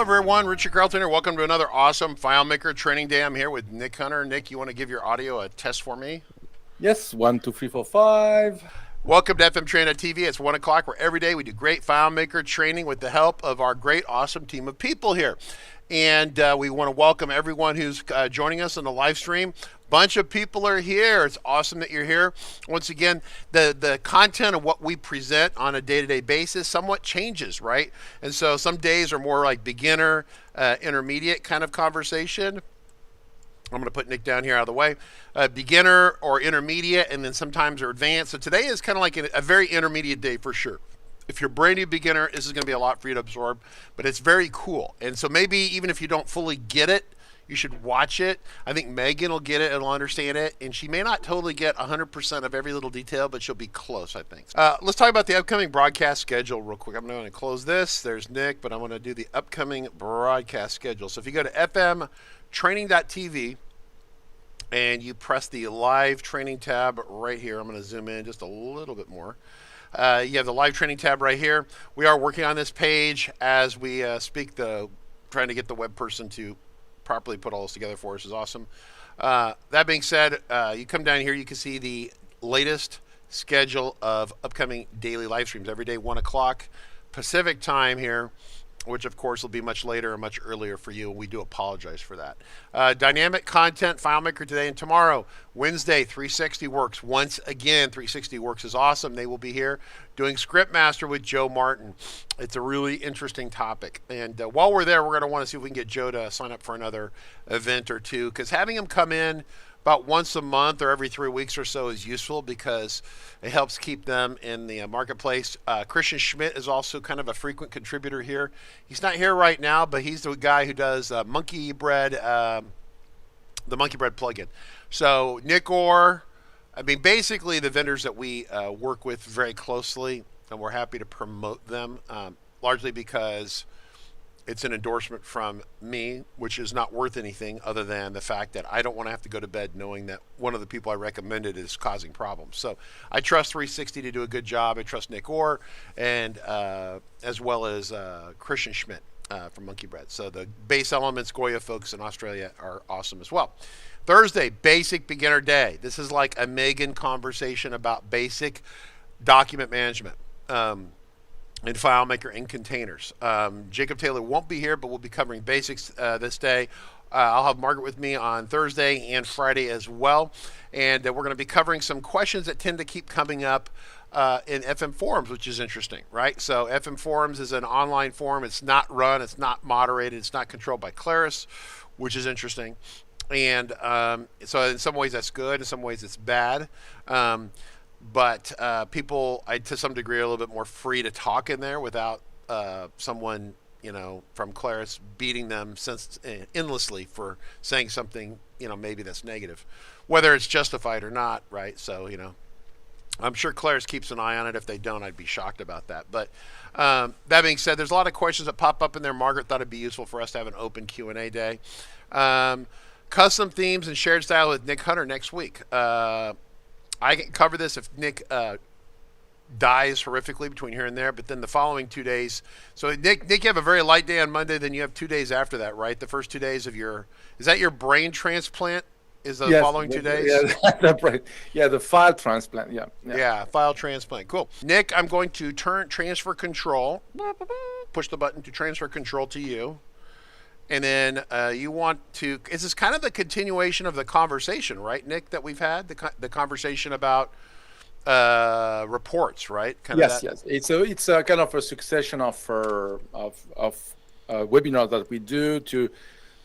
Hello everyone, Richard Carlton here. Welcome to another awesome FileMaker training day. I'm here with Nick Hunter. Nick, you want to give your audio a test for me? Yes, 1, 2, 3, 4, 5. Welcome to FM Train TV. It's 1 o'clock where every day we do great FileMaker training with the help of our great, awesome team of people here. And we want to welcome everyone who's joining us on the live stream. Bunch of people are here. It's awesome that you're here. Once again, the content of what we present on a day-to-day basis somewhat changes, right? And so some days are more like beginner, intermediate kind of conversation. I'm going to put Nick down here out of the way. Beginner or intermediate, and then sometimes are advanced. So today is kind of like a very intermediate day for sure. If you're a brand new beginner, this is going to be a lot for you to absorb, but it's very cool. And so maybe even if you don't fully get it, you should watch it. I think Megan will get it and will understand it, and she may not totally get 100% of every little detail, but she'll be close, I think. Let's talk about the upcoming broadcast schedule real quick. I'm going to close this. There's Nick, but I'm going to do the upcoming broadcast schedule. So if you go to fmtraining.tv and you press the live training tab right here, I'm going to zoom in just a little bit more. You have the live training tab right here. We are working on this page as we speak, trying to get the web person to properly put all this together for us is awesome. That being said, you come down here, you can see the latest schedule of upcoming daily live streams every day, 1 o'clock Pacific time here, which of course will be much later and much earlier for you, and we do apologize for that. Dynamic content, FileMaker today and tomorrow. Wednesday, 360 Works. Once again, 360 Works is awesome. They will be here doing Script Master with Joe Martin. It's a really interesting topic. And while we're there, we're going to want to see if we can get Joe to sign up for another event or two, because having him come in about once a month or every 3 weeks or so is useful because it helps keep them in the marketplace. Christian Schmidt is also kind of a frequent contributor here. He's not here right now, but he's the guy who does Monkey Bread, the Monkey Bread plugin. So Nick Orr, I mean, basically the vendors that we work with very closely, and we're happy to promote them, largely because it's an endorsement from me, which is not worth anything other than the fact that I don't want to have to go to bed knowing that one of the people I recommended is causing problems. So I trust 360 to do a good job. I trust Nick Orr, and as well as Christian Schmidt from Monkey Bread. So the Base Elements Goya folks in Australia are awesome as well. Thursday, Basic Beginner Day. This is like a Megan conversation about basic document management. In FileMaker Inc containers. Jacob Taylor won't be here, but we'll be covering basics this day. I'll have Margaret with me on Thursday and Friday as well. And we're going to be covering some questions that tend to keep coming up in FM Forums, which is interesting, right? So FM Forums is an online forum. It's not run, it's not moderated, it's not controlled by Claris, which is interesting. And so in some ways that's good, in some ways it's bad. But people, to some degree, are a little bit more free to talk in there without someone, from Claris beating them endlessly for saying something, maybe that's negative, whether it's justified or not, right? So, I'm sure Claris keeps an eye on it. If they don't, I'd be shocked about that. But that being said, there's a lot of questions that pop up in there. Margaret thought it'd be useful for us to have an open Q&A day. Custom themes and shared style with Nick Hunter next week. I can cover this if Nick dies horrifically between here and there, but then the following 2 days. So Nick, you have a very light day on Monday, then you have 2 days after that, right? The first 2 days of is that your brain transplant? Is the following 2 days? Yeah, the file transplant, Yeah, file transplant, cool. Nick, I'm going to transfer control, push the button to transfer control to you. And then you want to, this is kind of the continuation of the conversation, right, Nick, that we've had, the conversation about reports, right? Yes. It's a kind of a succession of webinars that we do to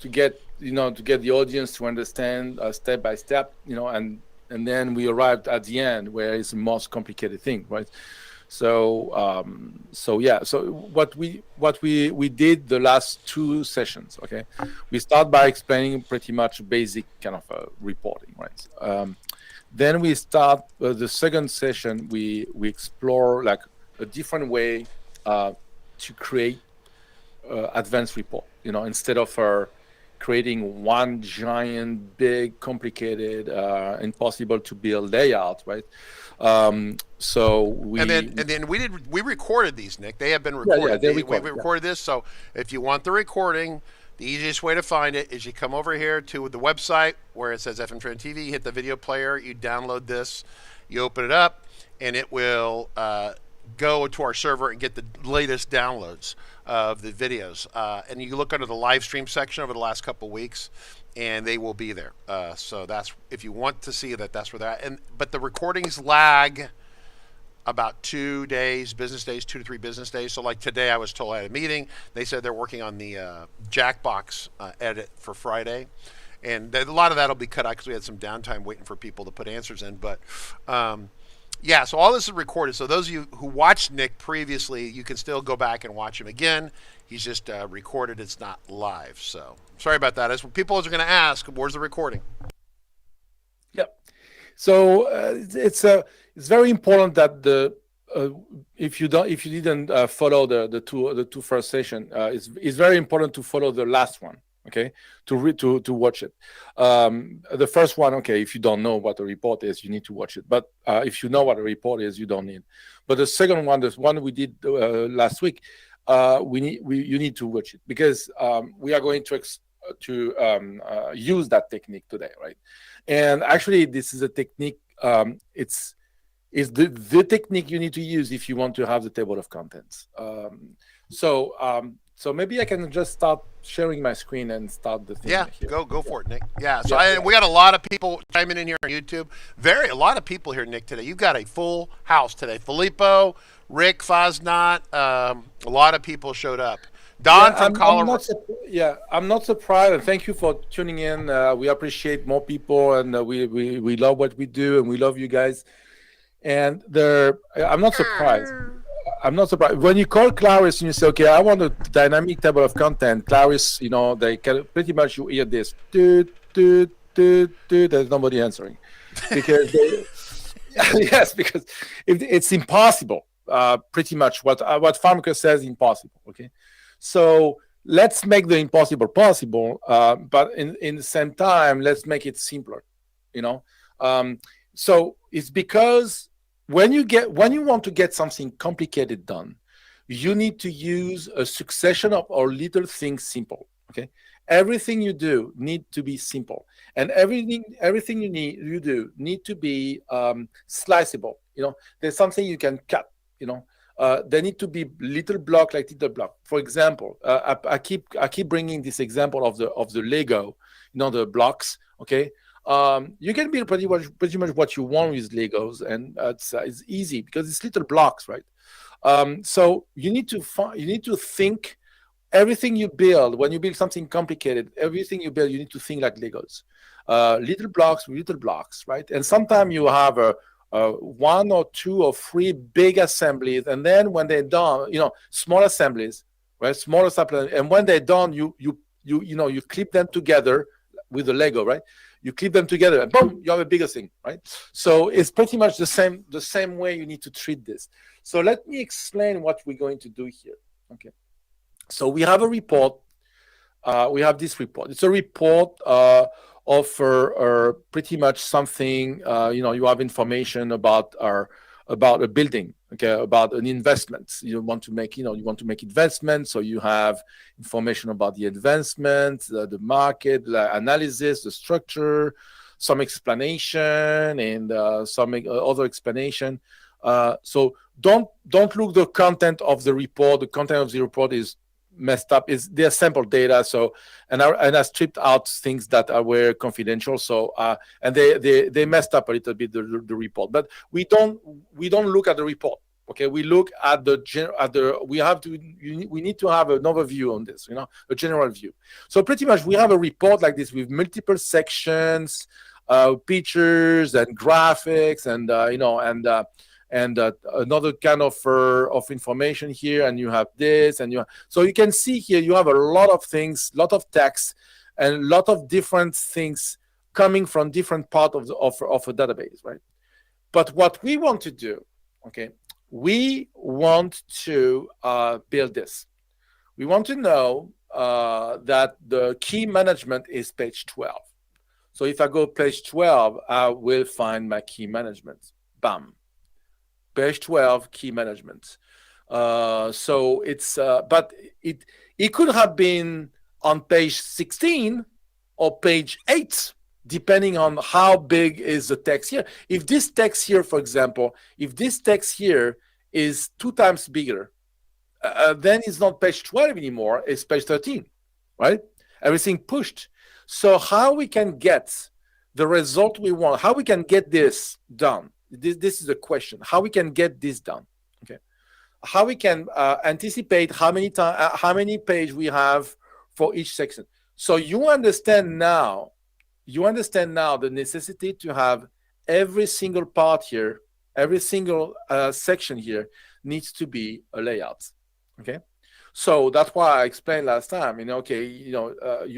get the audience to understand step by step, and then we arrived at the end where it's the most complicated thing, right? So what we did the last 2 sessions, okay, we start by explaining pretty much basic kind of reporting, right? Then we start the second session. We explore like a different way to create advanced report. Instead of creating one giant, big, complicated, impossible to build layout, right? So and then we recorded these, Nick. They have been yeah, recorded. they We record. recorded this. So if you want the recording, the easiest way to find it is you come over here to the website where it says FM Trend TV. You hit the video player. You download this. You open it up, and it will go to our server and get the latest downloads of the videos. And you look under the live stream section over the last couple weeks, and they will be there. So that's, if you want to see that, that's where they're at. But the recordings lag about 2 days, business days, 2 to 3 business days. So like today I was told I had a meeting. They said they're working on the Jackbox edit for Friday. And a lot of that will be cut out because we had some downtime waiting for people to put answers in. But yeah, so all this is recorded. So those of you who watched Nick previously, you can still go back and watch him again. He's just recorded. It's not live. So sorry about that. As people are going to ask, where's the recording? Yep. So it's very important that if you didn't follow the two first session, it's very important to follow the last one. Okay, to watch it. The first one, okay, if you don't know what a report is, you need to watch it. But if you know what a report is, you don't need. But the second one, the one we did last week, you need to watch it because we are going to use that technique today, right? And actually, this is a technique. It's the technique you need to use if you want to have the table of contents. So maybe I can just start sharing my screen and start the thing. Yeah, here. go for it, Nick. Yeah, so we got a lot of people chiming in here on YouTube. A lot of people here, Nick, today. You've got a full house today. Filippo, Rick, Fosnot, a lot of people showed up. Don from Colorado. I'm not surprised. And thank you for tuning in. We appreciate more people, and we love what we do, and we love you guys. And I'm not surprised. When you call Claris and you say, okay, I want a dynamic table of content, Claris, they can pretty much, you hear this, there's nobody answering. Because, yes, because it's impossible, pretty much. What FileMaker says is impossible, okay? So let's make the impossible possible, but in the same time, let's make it simpler, So it's because when you want to get something complicated done, you need to use a succession of or little things simple. Okay, everything you do need to be simple, and everything you do need to be sliceable. There's something you can cut. They need to be little block. For example, I keep bringing this example of the Lego. The blocks. Okay. You can build pretty much what you want with Legos, and it's easy because it's little blocks, right? So you need to think everything you build. When you build something complicated, everything you build, you need to think like Legos, little blocks, right? And sometimes you have one or two or three big assemblies, and then when they're done, small assemblies, right? Smaller assemblies, and when they're done, you clip them together with the Lego, right? You clip them together and boom, you have a bigger thing, right? So it's pretty much the same way you need to treat this. So let me explain what we're going to do here. Okay. So we have a report. We have this report. It's a report of pretty much something, you have information about a building, okay, about an investment. You want to make investments, so you have information about the investment, the market, the analysis, the structure, some explanation, and some other explanation. So don't look the content of the report. The content of the report is messed up. They're sample data, so and I stripped out things that were confidential, so and they messed up a little bit the report, but we don't look at the report. Okay, we look at we need to have an overview on this, a general view. So pretty much we have a report like this with multiple sections, pictures and graphics, and another kind of information here, and you have this, so you can see here you have a lot of things, lot of text, and a lot of different things coming from different part of a database, right? But what we want to do, okay, we want to build this. We want to know that the key management is page 12. So if I go page 12, I will find my key management. Bam. Page 12, key management. So it's, but it could have been on page 16 or page 8, depending on how big is the text here. If this text here, for example, if this text here is 2 times bigger, then it's not page 12 anymore, it's page 13, right? Everything pushed. So how we can get the result we want, how we can get this done, this is the question, how we can get this done, okay? How we can anticipate how many page we have for each section. So you understand now the necessity to have every single part here, every single section here needs to be a layout. Okay, so that's why I explained last time. You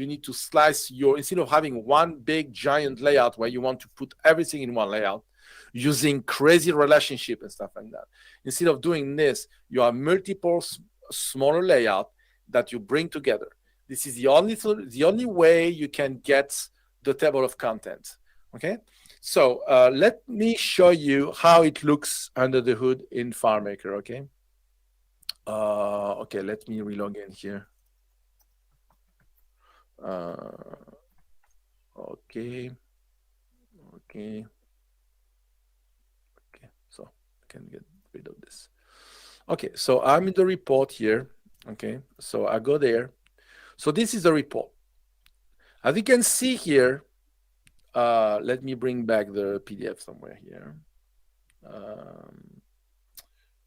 need to slice instead of having one big giant layout where you want to put everything in one layout, using crazy relationship and stuff like that. Instead of doing this, you have multiple smaller layout that you bring together. This is the only way you can get the table of content. Okay, so let me show you how it looks under the hood in FileMaker. Okay. Okay, let me relog in here. Okay, so I can get rid of this. Okay, so I'm in the report here. Okay, so I go there. So this is the report. As you can see here, let me bring back the PDF somewhere here.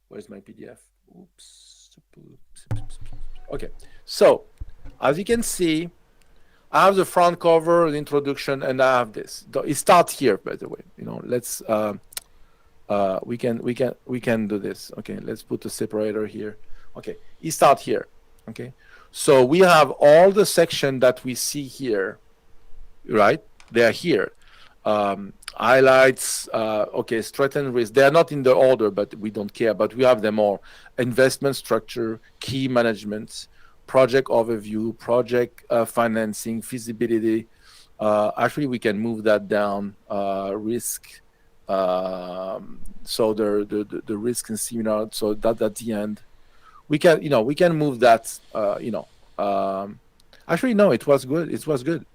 Where's my PDF? Oops. Okay, so as you can see, I have the front cover, the introduction, and I have this. It starts here, by the way. Let's we can do this. Okay, let's put a separator here. Okay, it starts here. Okay, so we have all the section that we see here, right? They are here. Highlights, okay, strength and risk. They are not in the order, but we don't care. But we have them all: investment structure, key management, project overview, project financing, feasibility. Actually, we can move that down. Risk. So the risk and seminar. So that at the end, we can move that. Actually, no, it was good. It was good.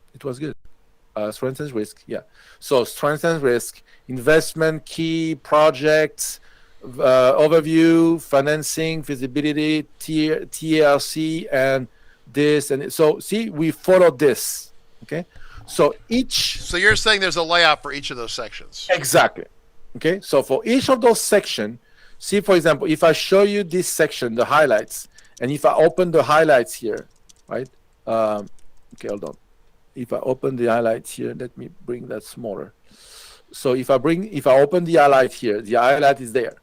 Strength and risk, yeah. So strength and risk, investment, key, projects, overview, financing, feasibility, TRC, and this. And so see, we follow this, okay? So you're saying there's a layout for each of those sections. Exactly, okay? So for each of those sections, see, for example, if I show you this section, the highlights, and if I open the highlights here, right? Okay, hold on. If I open the highlights here, let me bring that smaller. So if I open the highlight here, the highlight is there.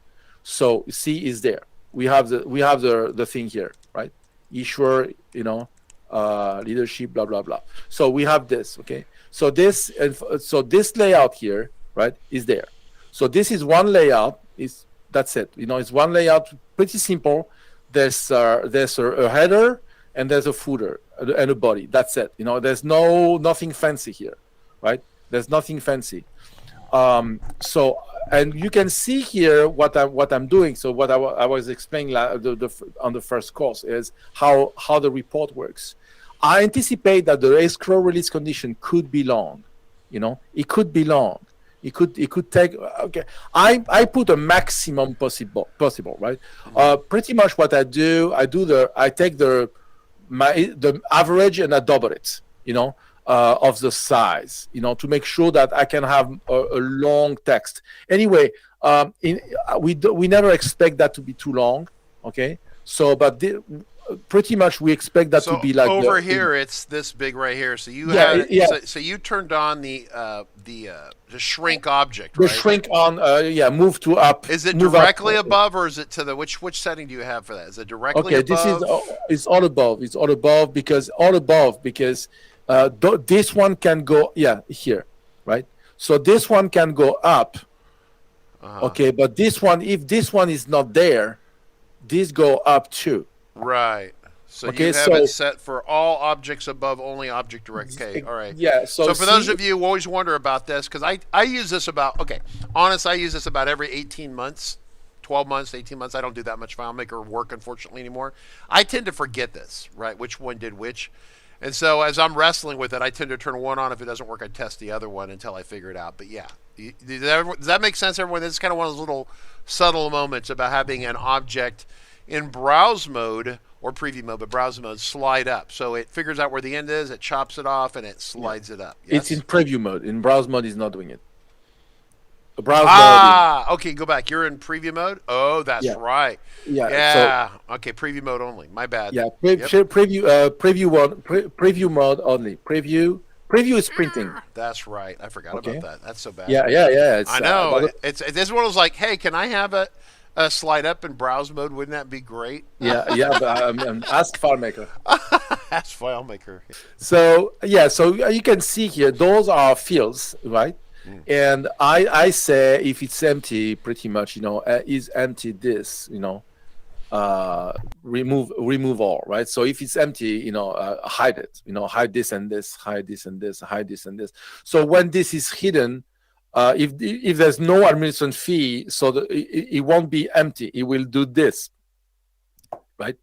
So C is there. We have the thing here, right? Issuer, leadership, blah blah blah. So we have this, okay? So this layout here, right, is there. So this is one layout. That's it. It's one layout, pretty simple. There's a header and there's a footer and a body. That's it. There's nothing fancy here, right? There's nothing fancy. So, and you can see here what I'm doing. So what I was explaining on the first course is how the report works. I anticipate that the escrow release condition could be long. It could be long. It could take. Okay, I put a maximum possible, right? Pretty much what I do, I take the average and I double it, of the size, to make sure that I can have a long text. Anyway, we never expect that to be too long, okay? So, but pretty much we expect that to be like over here. It's this big right here. So you So you turned on the shrink object. The right? Shrink on. Move to up. Is it directly above, or is it to the which setting do you have for that? Is it directly above? Okay, it's all above. It's all above because this one can go here, right? So this one can go up. Okay, but if this one is not there, this go up too. Right. So you Okay, have it so set for all objects above only object direct. Okay, all right. yeah, so So for those see, of you who always wonder about this, because I use this about, okay, honest, I use this about every 18 months, 12 months, 18 months. I don't do that much FileMaker work, unfortunately, anymore. I tend to forget this, right? Which one did which. And so as I'm wrestling with it, I tend to turn one on. If it doesn't work, I test the other one until I figure it out. But yeah, does that make sense, everyone? This is kind of one of those little subtle moments about having an object in browse mode or preview mode, but browse mode slide up. So it figures out where the end is, it chops it off, and it slides it up. it's in Yes? preview mode. In browse mode, is not doing it. Browse mode is Ah, okay, go back. You're in preview mode? Oh, that's yeah, right. yeah. So Yeah. Okay, preview mode only. My bad. yeah, Yep. preview mode only. Preview is printing. That's right. I forgot about Okay. that. That's so bad. Yeah. I It's know. It's this is one of those like, hey, can I have a slide up in browse mode? Wouldn't that be great? yeah. But ask FileMaker. That's FileMaker. So yeah, so you can see here those are fields, right? And I say if it's empty, pretty much, is empty this, remove all, right? So if it's empty, hide it, hide this and this, hide this and this, hide this and this. So when this is hidden, if there's no administration fee, so it won't be empty. It will do this, right?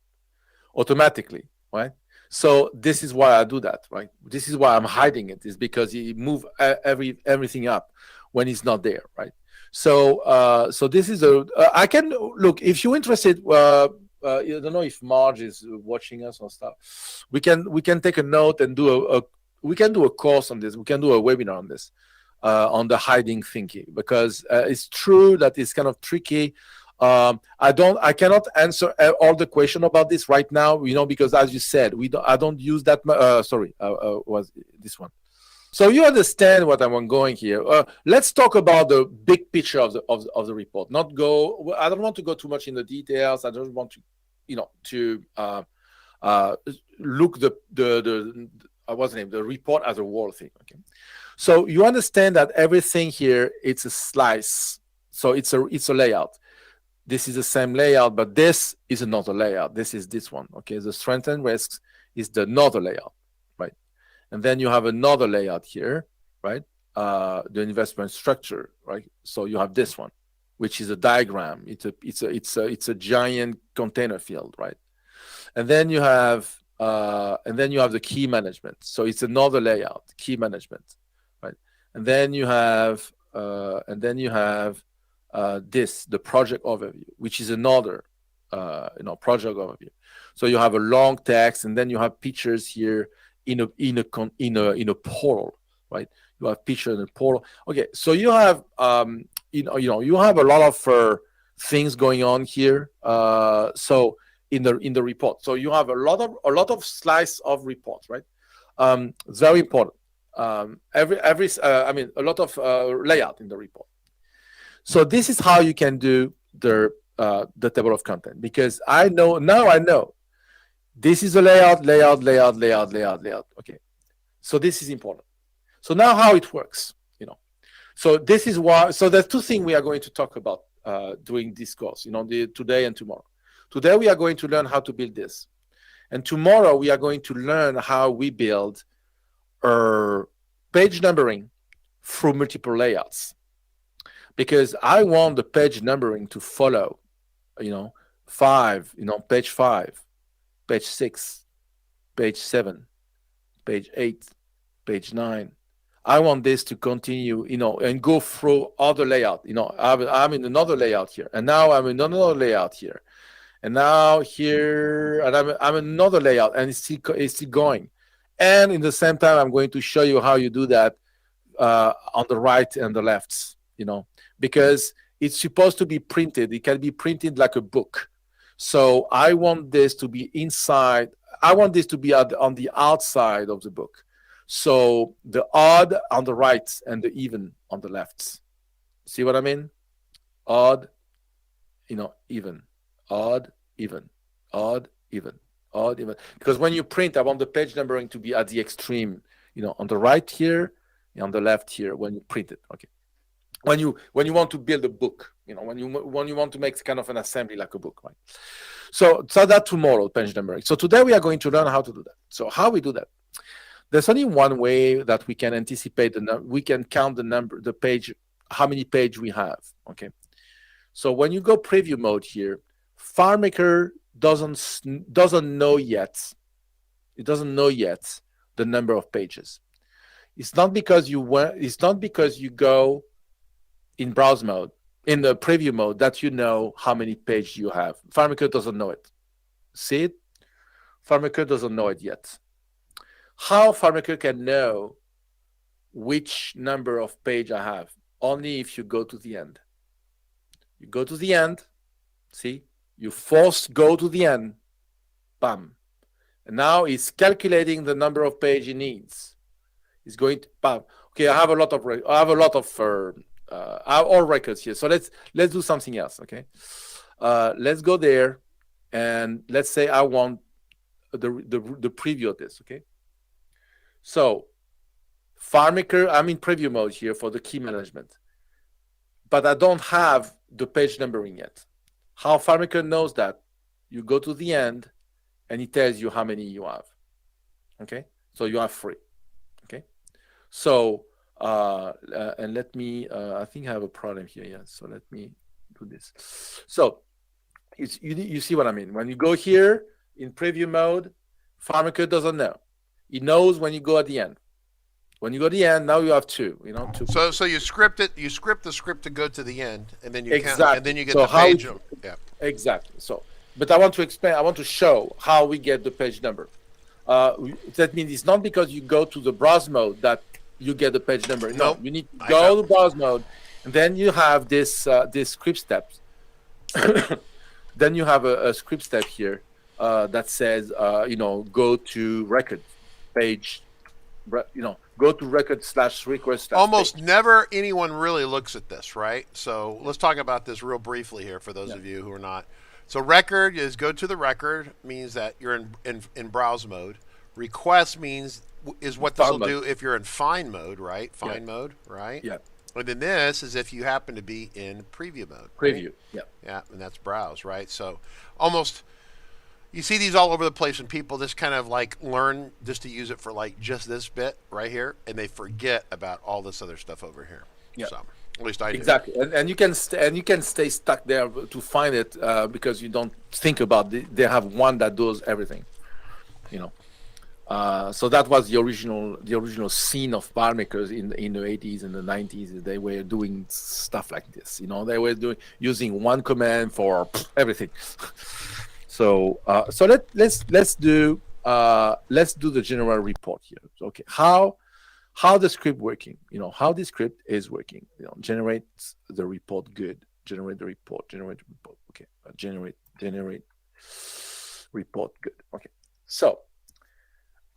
Automatically, right? So this is why I do that, right? This is why I'm hiding it, is because it move everything up when it's not there, right? So this is I can look if you're interested. I don't know if Marge is watching us or stuff. We can take a note and we can do a course on this. We can do a webinar on this, on the hiding thinking, because it's true that it's kind of tricky. I cannot answer all the question about this right now, because as you said, I don't use that. Was this one? So you understand what I'm going here. Let's talk about the big picture of the report. I don't want to go too much in the details. I don't want to, look the report as a whole thing. Okay. So you understand that everything here, it's a slice. So it's a layout. This is the same layout, but this is another layout. This is this one. Okay, the strengths and risks is the another layout, right? And then you have another layout here, right? The investment structure, right? So you have this one, which is a diagram. It's a giant container field, right? And then you have the key management. So it's another layout, key management, right? And then you have this, the project overview, which is another project overview. So you have a long text, and then you have pictures here in a portal, right? You have picture in a portal. Okay, so you have you have a lot of things going on here. So in the report, so you have a lot of slice of reports, right? Very important. A lot of layout in the report. So this is how you can do the table of content, because I know this is a layout. Okay, so this is important. So now how it works, So this is why. So there's two things we are going to talk about during this course, today and tomorrow. Today we are going to learn how to build this, and tomorrow we are going to learn how we build page numbering through multiple layouts. Because I want the page numbering to follow, page 5, page 6, page 7, page 8, page 9. I want this to continue, and go through other layout. I'm in another layout here, and now I'm in another layout here, and now here, and I'm in another layout, and it's still going. And in the same time, I'm going to show you how you do that on the right and the left, because it's supposed to be printed. It can be printed like a book. So I want this to be inside. I want this to be on the outside of the book. So the odd on the right and the even on the left. See what I mean? Odd, even. Odd, even. Odd, even. Odd, even. Because when you print, I want the page numbering to be at the extreme, on the right here, on the left here when you print it. Okay. when you want to build a book, when you want to make kind of an assembly like a book, right? So that's tomorrow, page numbering. So today we are going to learn how to do that. So how we do that? There's only one way that we can anticipate we can count the page, how many page we have. Okay. So when you go preview mode here, FileMaker doesn't know yet. It doesn't know yet the number of pages. It's not because you go in browse mode, in the preview mode, that you know how many pages you have. FileMaker doesn't know it. See it? FileMaker doesn't know it yet. How FileMaker can know which number of page I have? Only if you go to the end. You go to the end, see? You go to the end, bam. And now it's calculating the number of page it needs. It's going to, bam. Okay, I have a lot of all records here. So let's do something else, okay? Let's go there, and let's say I want the preview of this, okay? So FileMaker, I'm in preview mode here for the key management, but I don't have the page numbering yet. How FileMaker knows that? You go to the end, and it tells you how many you have, okay? So you have 3, okay? So, and let me, I think I have a problem here, yeah, so let me do this. So, you see what I mean? When you go here in preview mode, FileMaker doesn't know. It knows when you go at the end. When you go to the end, now you have 2. So you script it. You script the script to go to the end, and then you exactly. count, and then you get the page. Yeah. Exactly. So, but I want to explain. I want to show how we get the page number. That means it's not because you go to the browse mode that you get the page number. No, you need to go to browse mode, and then you have this script steps. Then you have a script step here that says, go to record page, go to record/request. Almost never anyone really looks at this, right? So let's talk about this real briefly here for those of you who are not. So record is go to the record, means that you're in browse mode. Request is what this will do if you're in find mode, right? Find mode, right? Yeah. And then this is if you happen to be in preview mode. Preview, right? yeah. Yeah, and that's browse, right? So almost, you see these all over the place, and people just kind of like learn just to use it for like just this bit right here, and they forget about all this other stuff over here. Yeah. So at least I do. Exactly, and you can stay stuck there to find it because you don't think about it. They have one that does everything, So that was the original scene of FileMakers in the 80s and the 90s. They were doing stuff like this. They were using one command for everything. So let's do the general report here. Okay, how the script working? How the script is working. Generates the report good. Generate the report. Okay, generate report good. Okay, so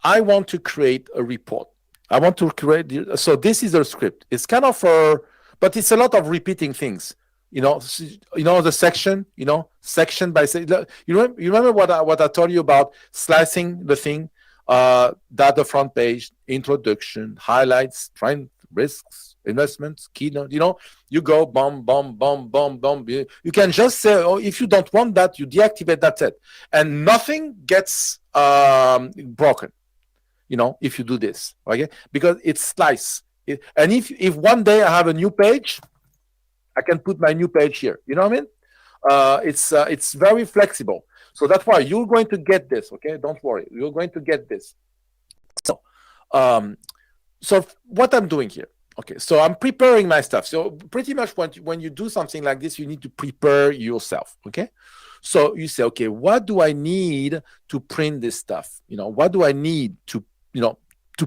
I want to create a report. So this is a script. It's kind of but it's a lot of repeating things. The section, section by section. You remember what I told you about slicing the thing, data front page, introduction, highlights, trend, risks, investments, keynote. You go bomb. You can just say, if you don't want that, you deactivate. That's it, and nothing gets broken. If you do this, okay, because it's slice. And if one day I have a new page, I can put my new page here. You know what I mean? It's very flexible. So that's why you're going to get this. Okay, don't worry. You're going to get this. So, so what I'm doing here. Okay, so I'm preparing my stuff. So pretty much when you do something like this, you need to prepare yourself. Okay, so you say, okay, what do I need to print this stuff? What do I need to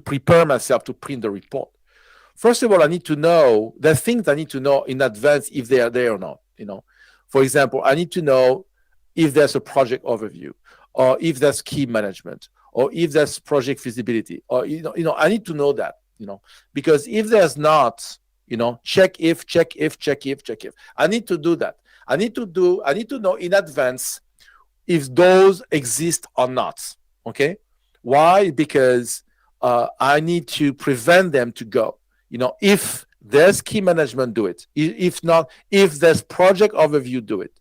prepare myself to print the report? First of all, I need to know the things I need to know in advance if they are there or not. For example, I need to know if there's a project overview, or if there's key management, or if there's project feasibility, or I need to know that. Because if there's not, check if. I need to do that. I need to know in advance if those exist or not. Okay, why? Because I need to prevent them to go. If There's key management, do it. If not, if there's project overview, do it.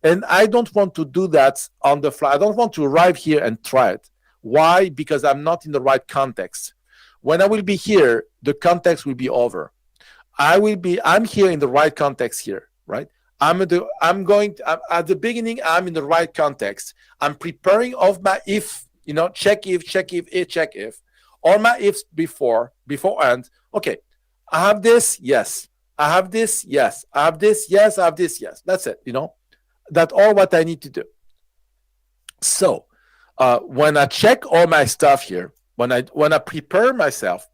And I don't want to do that on the fly. I don't want to arrive here and try it. Why? Because I'm not in the right context. When I will be here, the context will be over. I'm here in the right context here, right? I'm at the beginning, I'm in the right context. I'm preparing of my if, check if, all my ifs beforehand. Okay, I have this, yes. I have this, yes. I have this, yes. I have this, yes. That's it, That's all what I need to do. So when I check all my stuff here, when I prepare myself,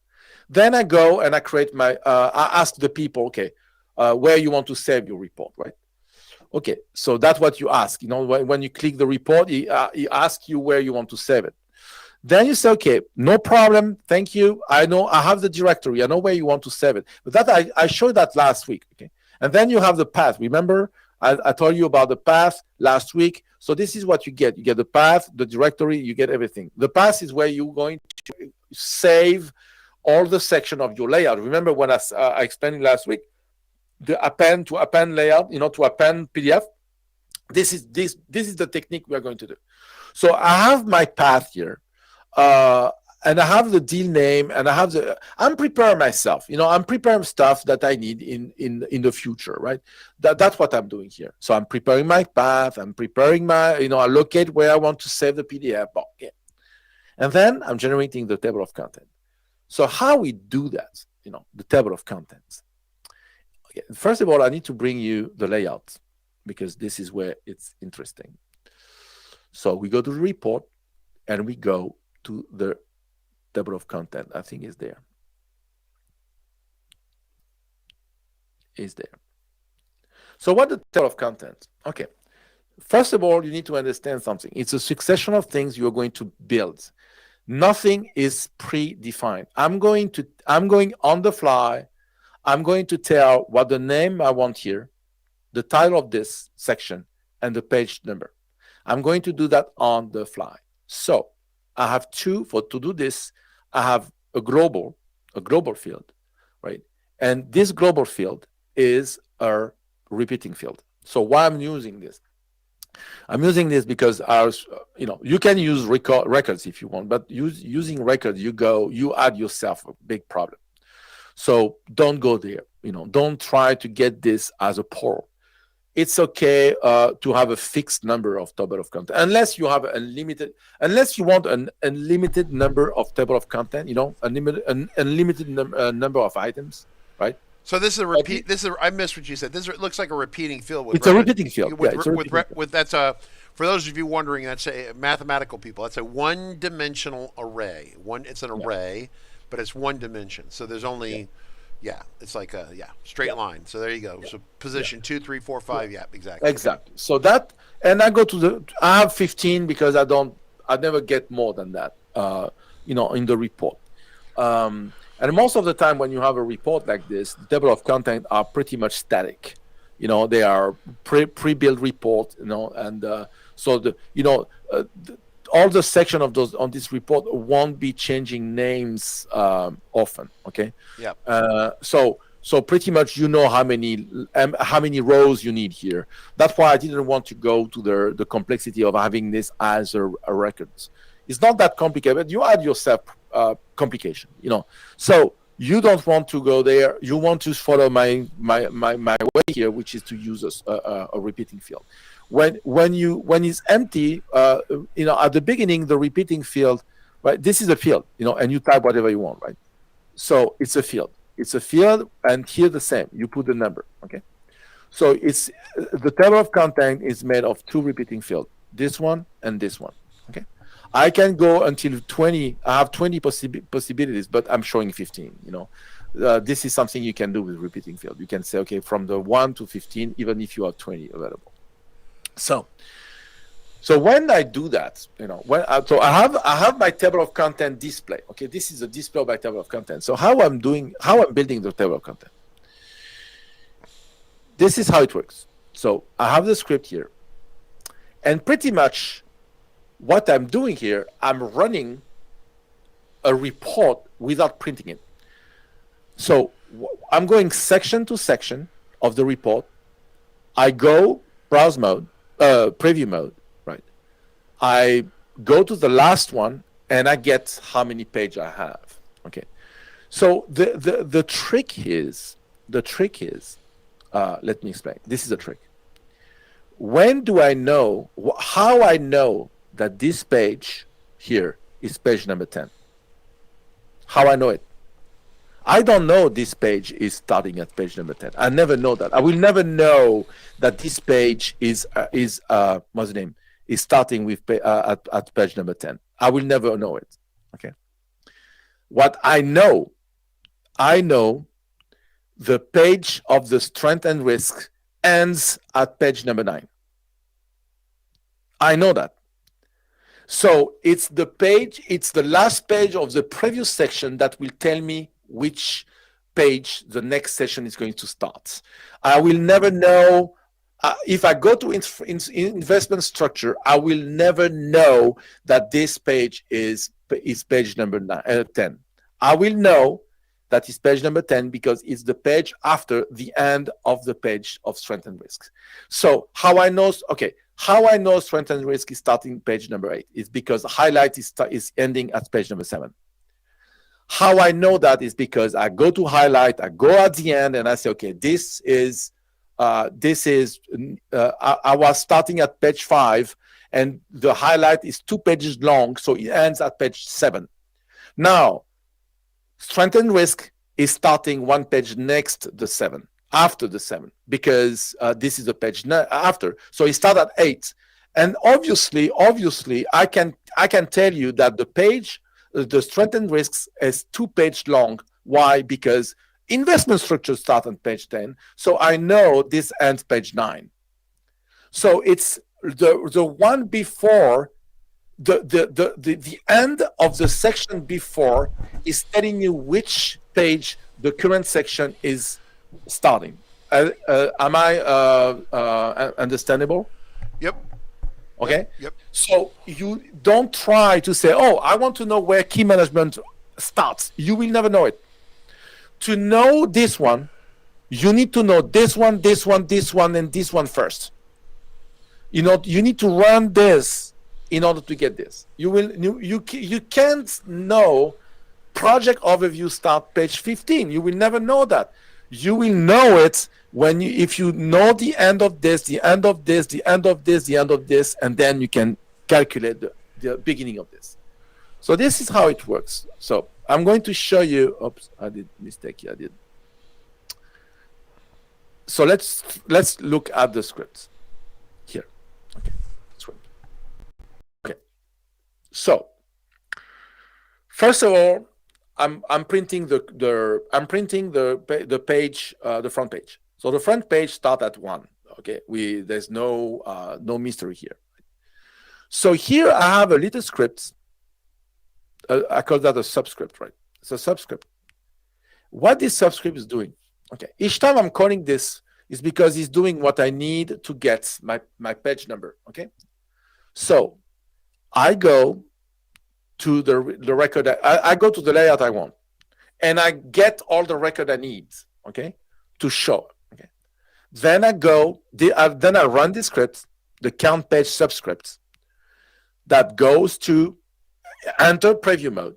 then I go and I create I ask the people, okay, where you want to save your report, right? Okay, so that's what you ask. When you click the report, he asks you where you want to save it. Then you say, okay, no problem, thank you. I know I have the directory. I know where you want to save it. But that I showed that last week, okay? And then you have the path. Remember, I told you about the path last week. So this is what you get. You get the path, the directory, you get everything. The path is where you're going to save all the section of your layout. Remember when I explained last week, the append to append layout, to append PDF. This is the technique we are going to do. So I have my path here, and I have the deal name, and I'm preparing myself. I'm preparing stuff that I need in the future, right? That's what I'm doing here. So I'm preparing my path. I'm preparing my, I locate where I want to save the PDF. Okay. And then I'm generating the table of contents. So how we do that, the table of contents. Okay. First of all, I need to bring you the layout because this is where it's interesting. So we go to the report and we go to the table of content. I think it's there. Is there. So what the table of content? Okay. First of all, you need to understand something. It's a succession of things you're going to build. Nothing is predefined. I'm going on the fly. I'm going to tell what the name I want here, the title of this section, and the page number. I'm going to do that on the fly. So I have to do this, I have a global field, right? And this global field is a repeating field. So why I'm using this? I'm using this because you can use records if you want, but using records, you add yourself a big problem. So don't go there. Don't try to get this as a portal. It's okay to have a fixed number of table of content, unless you want an unlimited number of table of content. Unlimited number of items, right? So this is a repeat. I missed what you said. It looks like a repeating field. It's a repeating field. For those of you wondering, that's a mathematical people. That's a one-dimensional array. It's an array, but it's one dimension. So there's only, it's like a straight line. So there you go. So position 2, 3, 4, 5. Yeah, exactly. Exactly. So that, and I go to I have 15 because I never get more than that. In the report. And most of the time when you have a report like this, the table of content are pretty much static. They are pre-built report, and so all the section of those on this report won't be changing names often. Okay. Yeah. So pretty much how many rows you need here. That's why I didn't want to go to the complexity of having this as a records. It's not that complicated, but you add yourself complication, So you don't want to go there. You want to follow my way here, which is to use a repeating field. When it's empty, at the beginning, the repeating field, right? This is a field, and you type whatever you want, right? So it's a field. It's a field, and here the same. You put the number, okay? So it's the table of content is made of two repeating fields, this one and this one, okay? I can go until 20. I have 20 possibilities, but I'm showing 15. This is something you can do with repeating field. You can say, okay, from the 1 to 15, even if you have 20 available. So when I do that, so I have my table of content display. Okay, this is a display of my table of content. So how I'm building the table of content. This is how it works. So I have the script here, and pretty much what I'm doing here, I'm running a report without printing it. So I'm going section to section of the report. I go browse mode, preview mode, right? I go to the last one and I get how many pages I have. Okay. So the trick is, let me explain. This is a trick. When do I know, how I know that this page here is page number 10? How I know it? I don't know this page is starting at page number 10. I never know that. I will never know that this page is what's the name? Is starting with at page number 10. I will never know it. Okay. What I know the page of the strength and risk ends at page number 9. I know that. So it's the last page of the previous section that will tell me which page the next session is going to start. I will never know, if I go to investment structure, I will never know that this page is page number 10. I will know that is page number 10 because it's the page after the end of the page of strength and risk. So how I know strength and risk is starting page number 8 is because highlight is ending at page number 7. How I know that is because I go to highlight, I go at the end, and I say, okay, I was starting at page 5, and the highlight is 2 pages long, so it ends at page 7. Now, strength and risk is starting 1 page next the 7, after the 7, because this is the page after. So it starts at 8, and obviously, I can tell you that the strength and risks is 2 pages long. Why? Because investment structure starts on page 10. So I know this ends page 9. So it's the one before the end of the section before is telling you which page the current section is starting. Am I understandable? Yep. Okay. Yep. So you don't try to say, oh, I want to know where key management starts. You will never know it. To know this one, you need to know this one, and this one first. You need to run this in order to get this. You can't know project overview start page 15. You will never know that. You will know it if you know the end of this, the end of this, the end of this, the end of this, and then you can calculate the beginning of this. So this is how it works. So I'm going to show you. Oops, I did mistake here. I did. So let's look at the script here. Okay, script. Okay. So first of all, I'm printing the page, the front page. So the front page starts at 1. Okay, there's no mystery here. So here I have a little script. I call that a subscript, right? It's a subscript. What this subscript is doing, okay, each time I'm calling this is because it's doing what I need to get my page number, okay? So I go to the record, I go to the layout I want, and I get all the record I need, okay, to show, okay? Then I run the script, the count page subscript, that goes to enter preview mode.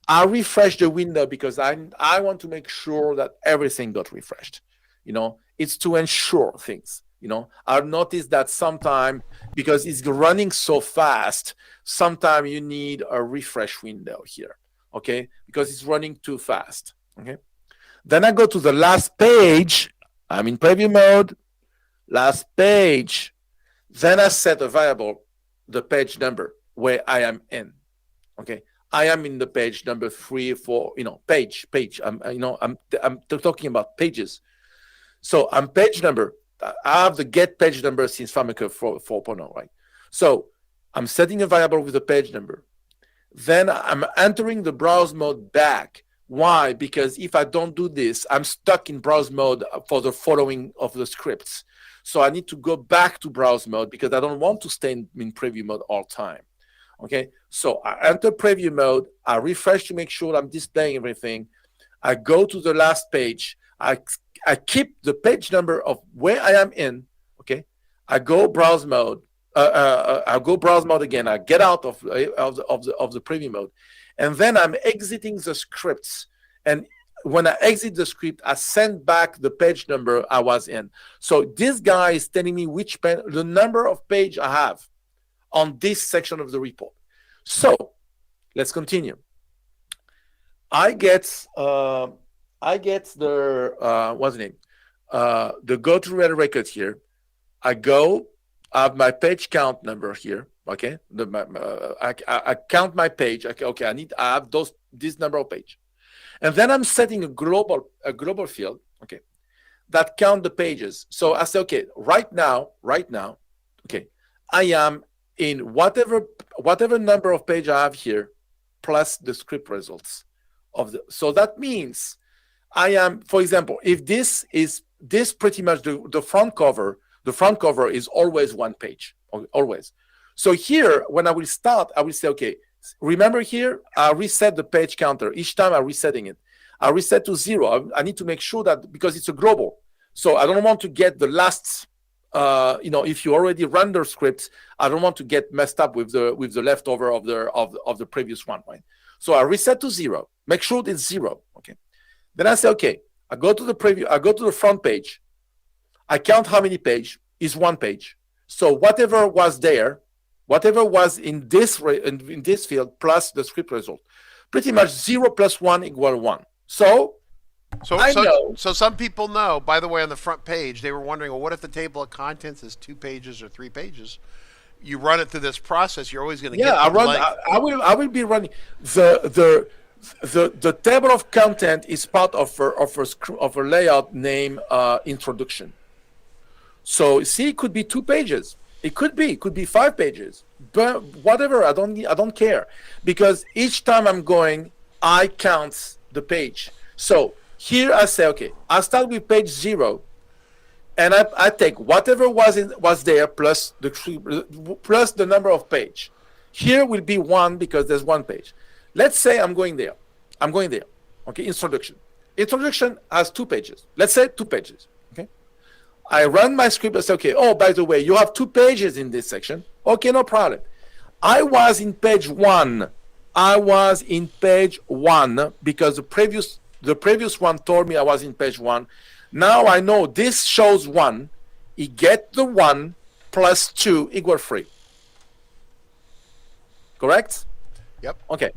I refresh the window because I want to make sure that everything got refreshed. It's to ensure things. I've noticed that sometimes, because it's running so fast, sometimes you need a refresh window here, okay? Because it's running too fast, okay? Then I go to the last page. I'm in preview mode, last page. Then I set a variable, the page number, where I am in, okay? I am in the page number 3, 4, page. I'm talking about pages. So I'm page number. I have the get page number since FileMaker 4.0, right? So I'm setting a variable with the page number. Then I'm entering the browse mode back. Why? Because if I don't do this, I'm stuck in browse mode for the following of the scripts. So I need to go back to browse mode because I don't want to stay in preview mode all the time. Okay, so I enter preview mode. I refresh to make sure I'm displaying everything. I go to the last page. I keep the page number of where I am in. Okay. I go browse mode. I go browse mode again. I get out of the preview mode, and then I'm exiting the scripts. And when I exit the script, I send back the page number I was in. So this guy is telling me the number of page I have on this section of the report. So let's continue. I get the what's the name? The go to record here. I have my page count number here. Okay, I count my page. Okay, I have this number of page, and then I'm setting a global field. Okay, that count the pages. So I say, okay, right now, okay, I am in whatever number of page I have here, plus the script results of the. So that means I am, for example, if this pretty much the front cover. The front cover is always one page, always. So here, when I will start, I will say, okay, remember here, I reset the page counter. Each time I'm resetting it, I reset to 0. I need to make sure that, because it's a global. So I don't want to get the last, if you already run the script, I don't want to get messed up with the leftover of the previous one, right? So I reset to 0, make sure it's 0, okay? Then I say, okay, I go to the preview, I go to the front page, I count how many page is one page. So whatever was there, whatever was in this field plus the script result, pretty much 0 plus 1 equal 1. So some people know, by the way, on the front page, they were wondering, well, what if the table of contents is 2 pages or 3 pages? You run it through this process, you're always going to get the length. I will be running the table of content is part of a layout named introduction. So see, it could be 2 pages. It could be 5 pages. But whatever, I don't care, because each time I'm going, I count the page. So here I say, okay, I start with page 0, and I take whatever was there plus the number of page. Here will be 1 because there's 1 page. Let's say I'm going there. Okay, introduction. Introduction has 2 pages. Let's say 2 pages. Okay. I run my script and say, okay, oh, by the way, you have 2 pages in this section. Okay, no problem. I was in page 1. Because the previous one told me I was in page 1. Now I know this shows 1. You get the 1 plus 2 equal 3. Correct? Yep. Okay.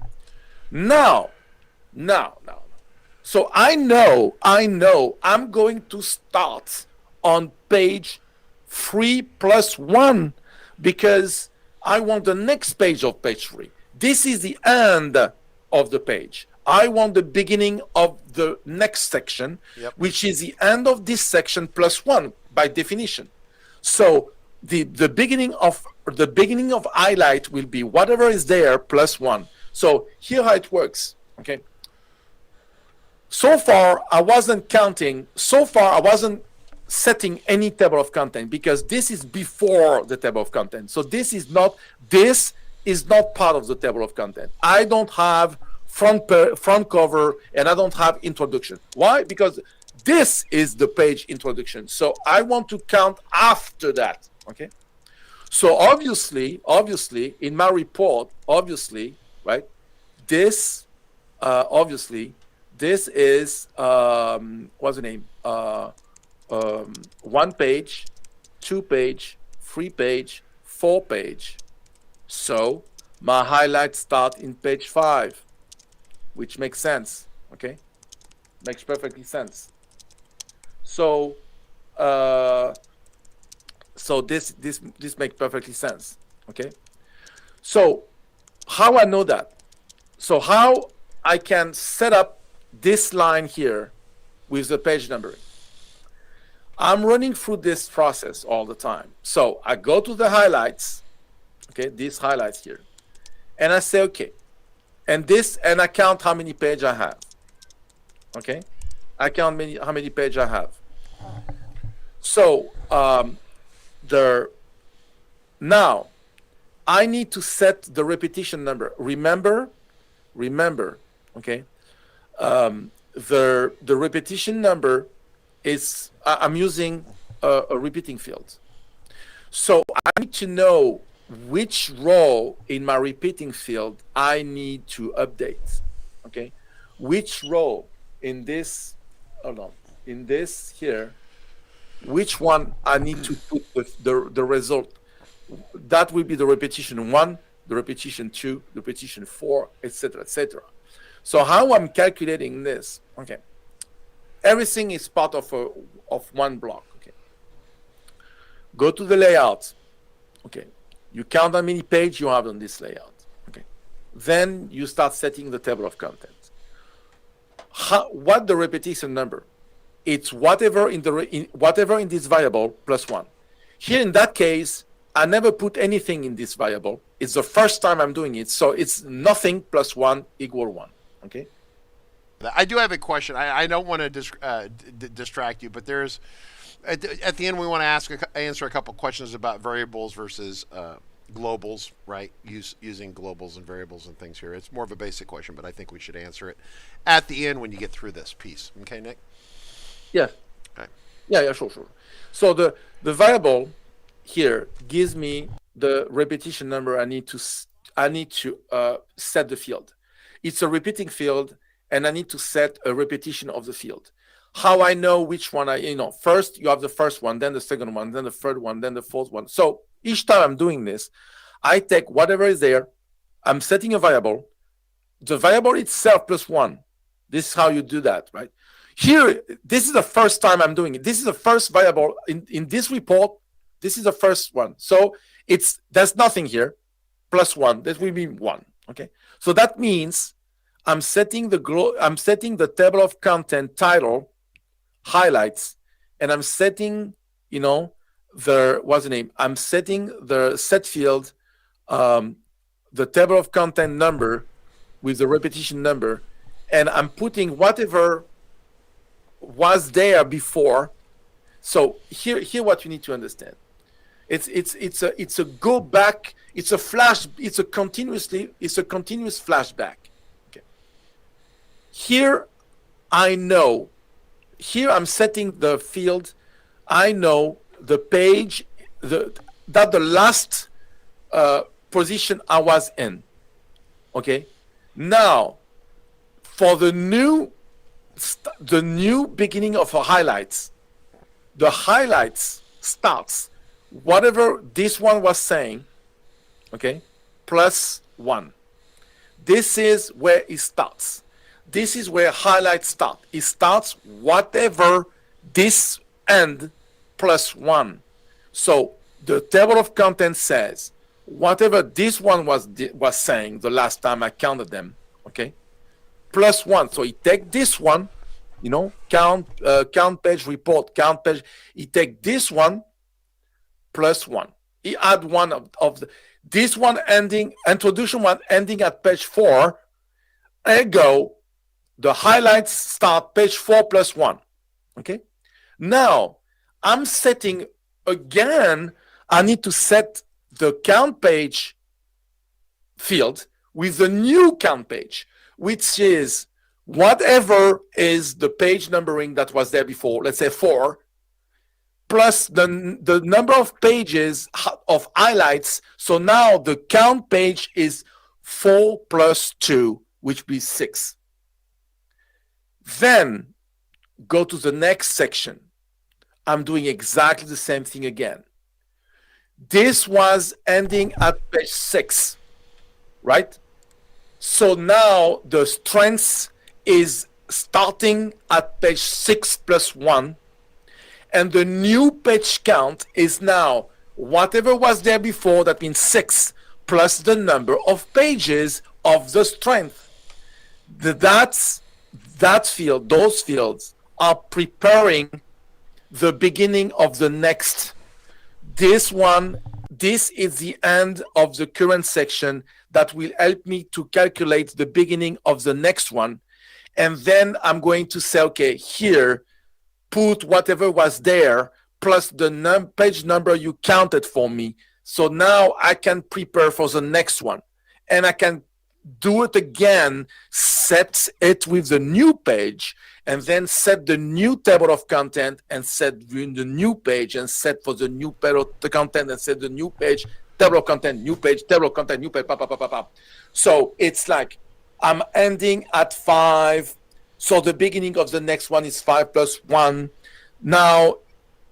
Now. So I know I'm going to start on page 3 plus 1 because I want the next page of page 3. This is the end of the page. I want the beginning of the next section, yep, which is the end of this section plus 1 by definition. So the beginning of highlight will be whatever is there plus 1. So here how it works. Okay. So far I wasn't setting any table of content because this is before the table of content. So this is not part of the table of content. I don't have front cover and I don't have introduction. Why? Because this is the page introduction. So I want to count after that. Okay. So obviously in my report, right, this is what's the name? 1 page, 2 page, 3 page, 4 page. So my highlights start in page 5, which makes sense. Okay, makes perfectly sense. So this makes perfectly sense. Okay, so how I know that? So how I can set up this line here with the page numbering? I'm running through this process all the time. So I go to the highlights, okay, these highlights here, and I say, okay, and I count how many pages I have. Okay, I count how many pages I have. So now I need to set the repetition number. Remember, okay, the repetition number is, I'm using a repeating field. So I need to know which row in my repeating field I need to update. Okay, which row in this, hold on, in this here, which one I need to put the result. That will be the repetition 1, the repetition 2, the repetition 4, etc., etc. So how I'm calculating this? Okay, everything is part of one block. Okay, go to the layout. Okay, you count how many pages you have on this layout. Okay, then you start setting the table of contents. What the repetition number? It's whatever in this variable plus 1. Here in that case, I never put anything in this variable. It's the first time I'm doing it, so it's nothing plus 1 equal 1. Okay. I do have a question. I don't want to distract you, but there's at the end we want to answer a couple questions about variables versus globals, right? Using globals and variables and things here. It's more of a basic question, but I think we should answer it at the end when you get through this piece. Okay, Nick? Yeah. Okay. Yeah, sure. So the variable here gives me the repetition number I need to set the field. It's a repeating field, and I need to set a repetition of the field. How I know which one first you have the first one, then the second one, then the third one, then the fourth one. So each time I'm doing this, I take whatever is there, I'm setting a variable, the variable itself plus 1. This is how you do that, right? Here, this is the first time I'm doing it. This is the first variable in this report. This is the first one. So there's nothing here, plus 1. That will be 1. Okay. So that means I'm setting the table of content title, highlights, and I'm setting, I'm setting the set field, the table of content number with the repetition number, and I'm putting whatever was there before. So here what you need to understand. It's a go back, it's a continuous flashback. Okay. Here I'm setting the field, I know the page that the last position I was in. Okay. Now for the new beginning of a highlights, the highlights starts whatever this one was saying, okay, plus 1. This is where it starts. This is where highlights start. It starts whatever this end plus 1. So the table of contents says whatever this one was saying the last time I counted them, okay, plus 1. So he take this one, count page, report, count page. He take this one plus 1. He add one of this one ending, introduction one ending at page 4. Ergo, the highlights start page 4 plus 1. Okay. Now I'm setting again. I need to set the count page field with the new count page, which is whatever is the page numbering that was there before, let's say 4, plus the number of pages of highlights. So now the count page is 4 plus 2, which will be 6. Then go to the next section. I'm doing exactly the same thing again. This was ending at page 6, right? So now the strength is starting at page 6 plus 1. And the new page count is now whatever was there before, that means 6, plus the number of pages of the strength. That field, those fields are preparing the beginning of the next. This is the end of the current section that will help me to calculate the beginning of the next one. And then I'm going to say, okay, here, put whatever was there plus the page number you counted for me. So now I can prepare for the next one. And I can do it again, set it with the new page, and then set the new table of content and set in the new page and set for the new table the content and set the new page, table of content, new page, table of content, new page, pa, pa, pa, pa, pa. So it's like I'm ending at 5. So the beginning of the next one is 5 plus 1. Now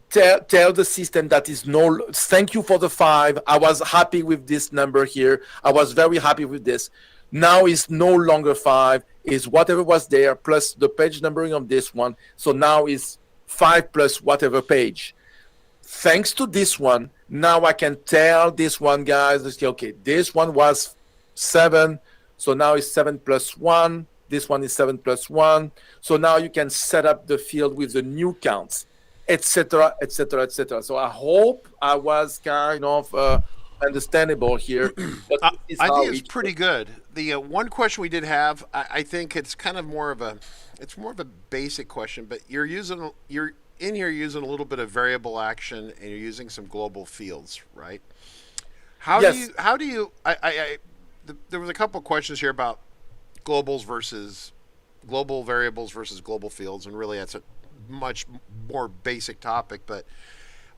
tell the system that is no, thank you for the 5. I was happy with this number here. I was very happy with this. Now it's no longer 5. Is whatever was there plus the page numbering of this one. So now is 5 plus whatever page. Thanks to this one, now I can tell this one, guys, okay, this one was 7. So now it's 7 plus 1. This one is 7 plus 1. So now you can set up the field with the new counts, etc., etc., etc. So I hope I was kind of understandable here. But I think it's pretty good. The one question we did have, I think it's kind of more of a basic question, but you're in here using a little bit of variable action and you're using some global fields, right? Yes. How do you there was a couple of questions here about global variables versus global fields, and really that's a much more basic topic. But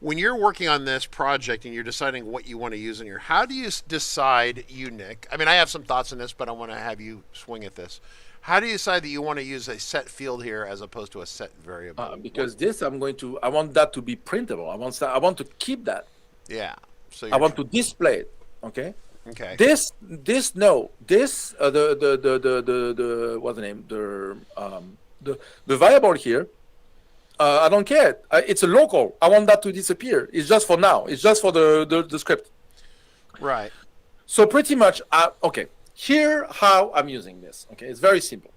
when you're working on this project and you're deciding what you want to use in here, how do you decide, Nick? I mean, I have some thoughts on this, but I want to have you swing at this. How do you decide that you want to use a set field here as opposed to a set variable? Because this, I want that to be printable. I want to keep that. Yeah. So I want to display it. Okay. Okay. The what's the name? The variable here. I don't care. It's a local. I want that to disappear. It's just for now. It's just for the script. Right. So pretty much, okay. Here, how I'm using this. Okay, it's very simple.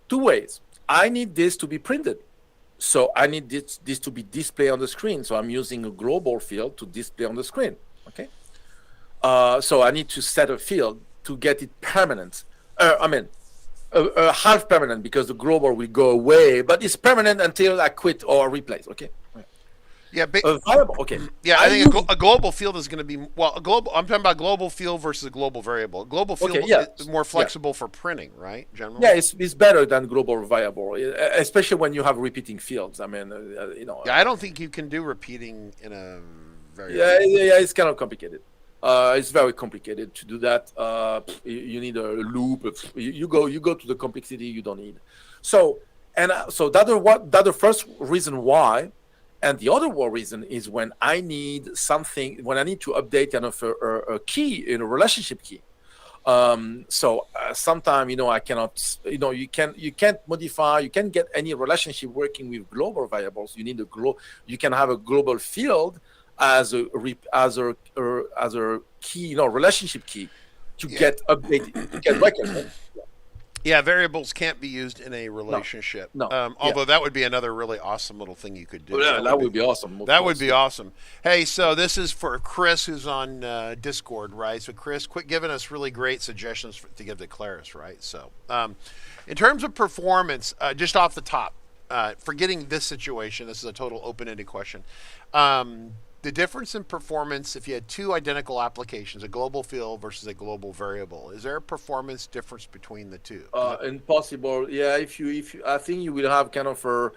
2 ways. I need this to be printed. So I need this to be displayed on the screen. So I'm using a global field to display on the screen. Okay. So I need to set a field to get it permanent. Half permanent, because the global will go away, but it's permanent until I quit or replace. Okay. Yeah. Variable. Okay. Yeah, I think a global field is going to be I'm talking about global field versus a global variable. A global field is more flexible for printing, right? Generally. Yeah, it's better than global variable, especially when you have repeating fields. I mean, Yeah, I don't think you can do repeating in a variable. Yeah, it's kind of complicated. It's very complicated to do that. You need a loop. You go to the complexity you don't need. So that's the first reason why. And the other reason is when I need to update a key in a relationship key. Sometimes I cannot. You can't modify. You can't get any relationship working with global variables. You need You can have a global field as a key, relationship key to get updated, to get record. Yeah, variables can't be used in a relationship. No. Although that would be another really awesome little thing you could do. That would be awesome. That would be awesome. Hey, so this is for Chris, who's on Discord, right? So Chris, quit giving us really great suggestions to give to Claris, right? So in terms of performance, just off the top, forgetting this situation, this is a total open-ended question. The difference in performance, if you had 2 identical applications, a global field versus a global variable, is there a performance difference between the two? Impossible. Yeah, if you, I think you will have kind of a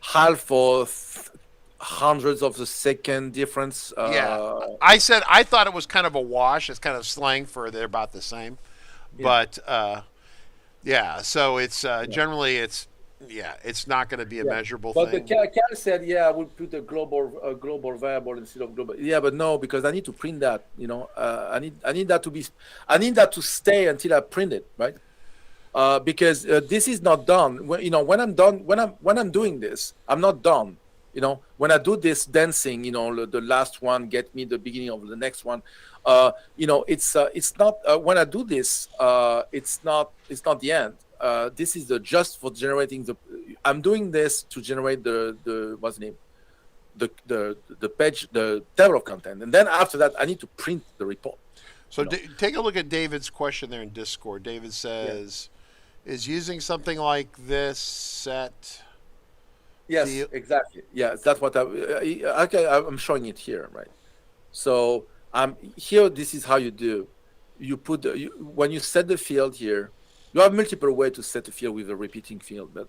half of hundreds of the second difference. Yeah, I thought it was kind of a wash. It's kind of slang for they're about the same, but yeah. So it's generally it's. Yeah, it's not going to be a measurable thing. But Cal said, I would put a global variable instead of global. Yeah, but no, because I need to print that. I need that to stay until I print it, right? Because this is not done. When I'm doing this, I'm not done. When I do this dancing, the last one get me the beginning of the next one. It's not when I do this. It's not the end. This is just for generating I'm doing this to generate the what's the name, the page, the table of content, and then after that I need to print the report. So take a look at David's question there in Discord. David says, "Is using something like this set?" Yes, exactly. Yeah, that's what I'm showing it here, right? So here. This is how you do. you put when you set the field here, you have multiple ways to set a field with a repeating field. But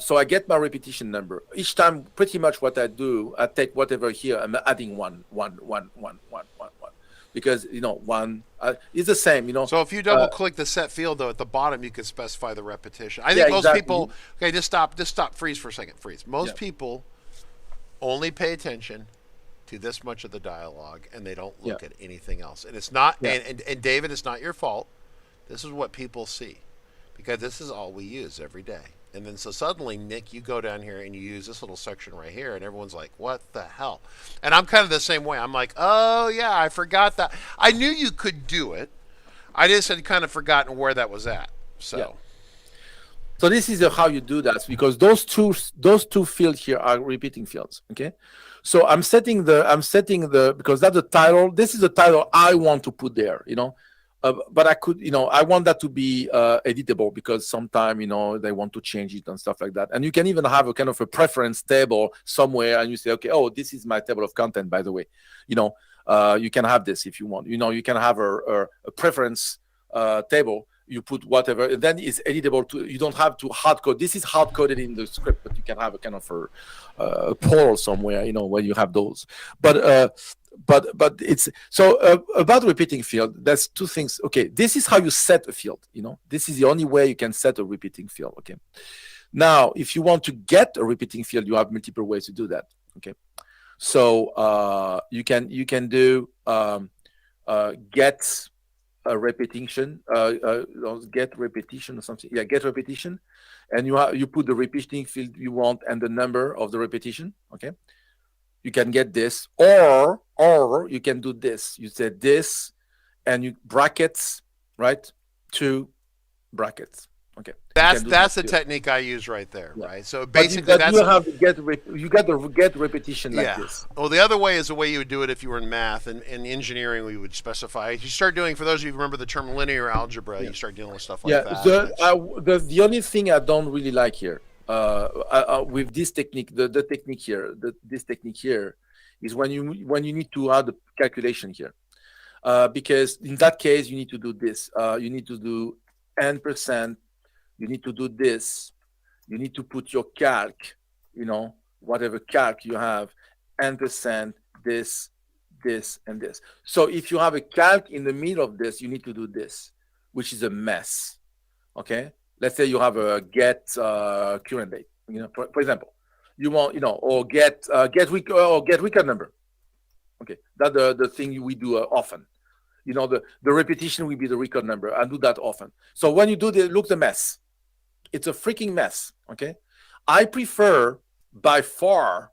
so I get my repetition number each time. Pretty much what I do, I take whatever here. I'm adding one, because one is the same. So if you double click the set field though at the bottom, you can specify the repetition. I think Yeah, most exactly. people. Okay, just stop, freeze for a second, freeze. Most people only pay attention to this much of the dialogue, and they don't look at anything else. And it's not. And David, it's not your fault. This is what people see, because this is all we use every day. And then so suddenly, Nick, you go down here and you use this little section right here, and everyone's like, "What the hell?" And I'm kind of the same way. I'm like, "Oh yeah, I forgot that. I knew you could do it. I just had kind of forgotten where that was at." So, so this is how you do that, because those two fields here are repeating fields. Okay, so I'm setting the because that's the title. This is the title I want to put there. But I could, I want that to be editable, because sometimes, they want to change it and stuff like that. And you can even have a kind of a preference table somewhere, and you say, okay, oh, this is my table of content, by the way. You can have this if you want. You can have a preference table. You put whatever, then it's editable too. You don't have to hard code. This is hard coded in the script, but you can have a kind of a portal somewhere, where you have those. But it's so about repeating field. There's two things. Okay, this is how you set a field. This is the only way you can set a repeating field. Okay. Now, if you want to get a repeating field, you have multiple ways to do that. Okay. So you can do get a repetition, get repetition or something. Yeah, get repetition, and you put the repeating field you want and the number of the repetition. Okay. You can get this, or you can do this. You say this, and you brackets, right? 2 brackets. Okay. that's the technique I use right there, right? So basically, but you have to you got to get repetition like this. Well, the other way is the way you would do it if you were in math, and in engineering we would specify. You start doing, for those of you who remember the term linear algebra, you start dealing with stuff like that. The only thing I don't really like here, with this technique, the technique here, this technique here, is when you need to add the calculation here, because in that case you need to do this. You need to do n%. You need to do this. You need to put your calc, whatever calc you have, n%, this, and this. So if you have a calc in the middle of this, you need to do this, which is a mess. Okay. Let's say you have a get current date. For example, you want, or get record number. Okay, that's the thing we do often. The repetition will be the record number. I do that often. So when you do this, look the mess. It's a freaking mess. Okay, I prefer by far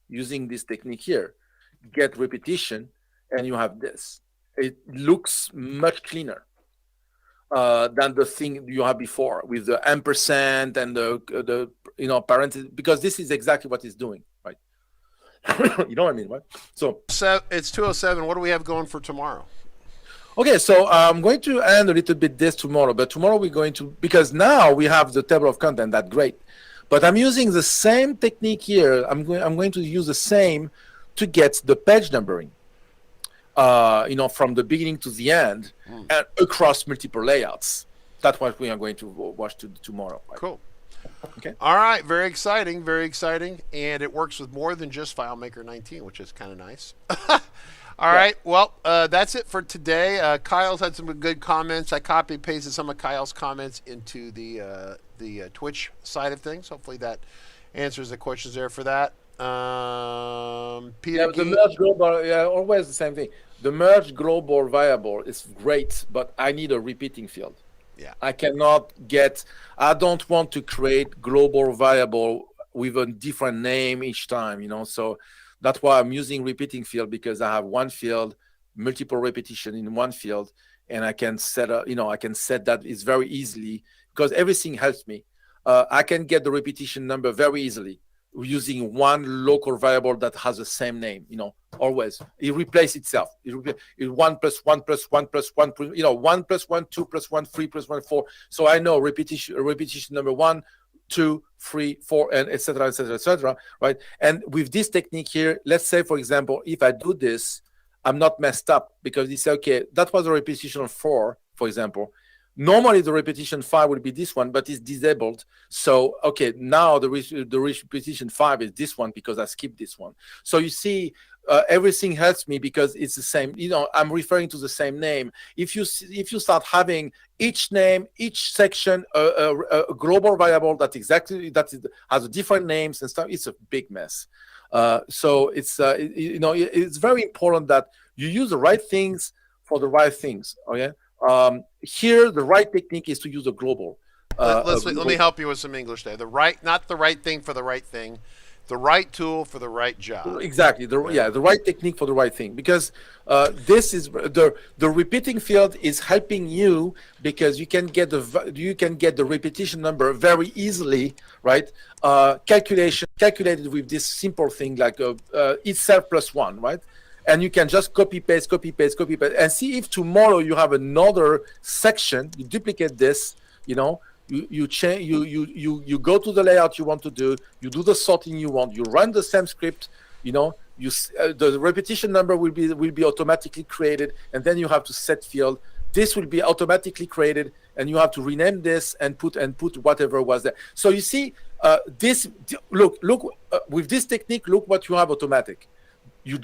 using this technique here. Get repetition, and you have this. It looks much cleaner than the thing you have before with the ampersand and the parentheses, because this is exactly what it's doing, right? You know what I mean, right? So it's 2:07. What do we have going for tomorrow? Okay, so I'm going to end a little bit this tomorrow, but tomorrow we're going to, because now we have the table of content. That's great, but I'm using the same technique here. I'm going to use the same to get the page numbering. From the beginning to the end, and across multiple layouts. That's what we are going to watch tomorrow. Right? Cool. Okay. All right. Very exciting. Very exciting. And it works with more than just FileMaker 19, which is kind of nice. All right. Well, that's it for today. Kyle's had some good comments. I copy and pasted some of Kyle's comments into the Twitch side of things. Hopefully that answers the questions there for that. Peter, the merge global, always the same thing. The merge global variable is great, but I need a repeating field. Yeah, I don't want to create global variable with a different name each time. So that's why I'm using repeating field, because I have one field, multiple repetition in one field, and I can set that is very easily, because everything helps me. I can get the repetition number very easily using one local variable that has the same name. Always it replaces itself. It 1 + 1 + 1 + 1. 1 + 1, 2 + 1, 3 + 1, 4. So I know repetition number 1, 2, 3, 4, and etc., right? And with this technique here, let's say, for example, if I do this, I'm not messed up, because you say, okay, that was a repetition 4, for example. Normally the repetition 5 would be this one, but it's disabled. So, okay, now the repetition 5 is this one because I skipped this one. So you see, everything helps me because it's the same. I'm referring to the same name. If you start having each name, each section, a global variable that has a different names and stuff, it's a big mess. So it's very important that you use the right things for the right things. Okay. Here, the right technique is to use a global. Let me help you with some English there. Not the right thing for the right thing, the right tool for the right job. Exactly. The right technique for the right thing. Because this is the repeating field is helping you, because you can get the repetition number very easily, right? Calculated with this simple thing like itself plus 1, right? And you can just copy paste, and see if tomorrow you have another section. You duplicate this, you change, you go to the layout you want to do, you do the sorting you want, you run the same script, the repetition number will be automatically created, and then you have to set field. This will be automatically created, and you have to rename this and put whatever was there. So you see, look with this technique, look what you have automatic. You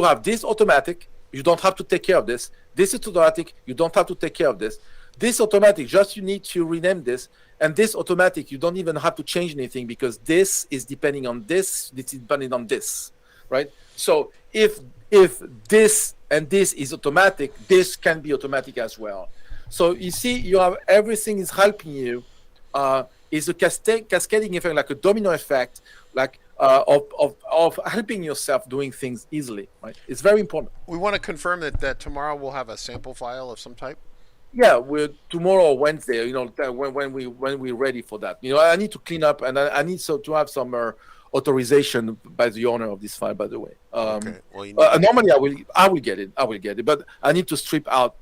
have this automatic. You don't have to take care of this. This is automatic. You don't have to take care of this. This automatic, just you need to rename this. And this automatic, you don't even have to change anything, because this is depending on this. This is depending on this, right? So if this and this is automatic, this can be automatic as well. So you see, you have everything is helping you. Is a cascading effect, like a domino effect, like of helping yourself doing things easily, right? It's very important. We want to confirm that tomorrow we'll have a sample file of some type. Yeah, tomorrow or Wednesday. When we're ready for that. I need to clean up, and I need to have some authorization by the owner of this file. By the way, okay. Well, normally I will get it, but I need to strip out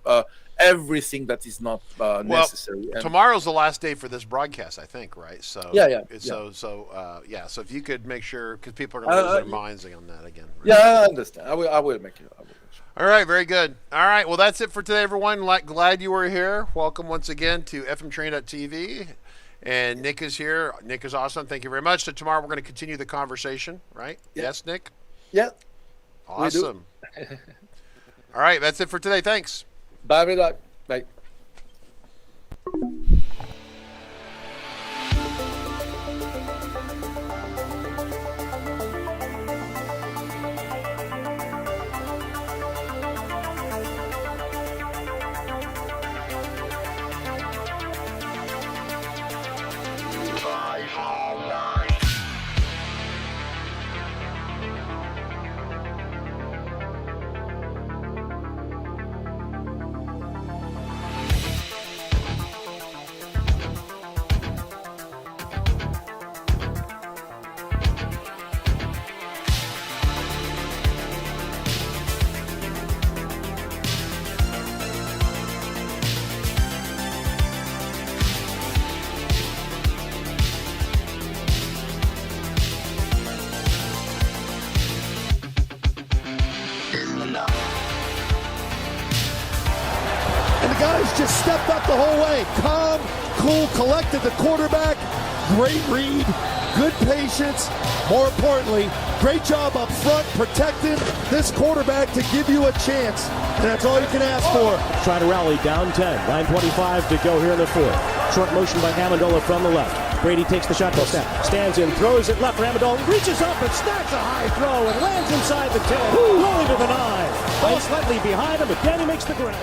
everything that is not necessary. And tomorrow's the last day for this broadcast, I think, right? So yeah. So if you could make sure, because people are going to lose their minds on that again. Right? Yeah, I understand. I will make it. All right, very good. All right, well, that's it for today, everyone. Glad you were here. Welcome once again to FMTrain.tv. And Nick is here. Nick is awesome. Thank you very much. So tomorrow we're going to continue the conversation, right? Yeah. Yes, Nick? Yeah. Awesome. All right, that's it for today. Thanks. Bye, everybody. Bye. Guys just stepped up the whole way. Calm, cool, collected the quarterback. Great read, good patience. More importantly, great job up front protecting this quarterback to give you a chance. And that's all you can ask for. Trying to rally down 10. 9:25 to go here in the fourth. Short motion by Amendola from the left. Brady takes the shotgun snap. Stands in, throws it left for Amendola. Reaches up and snacks a high throw and lands inside the 10. Rolling to the 9. Ball slightly behind him, but Danny makes the grab.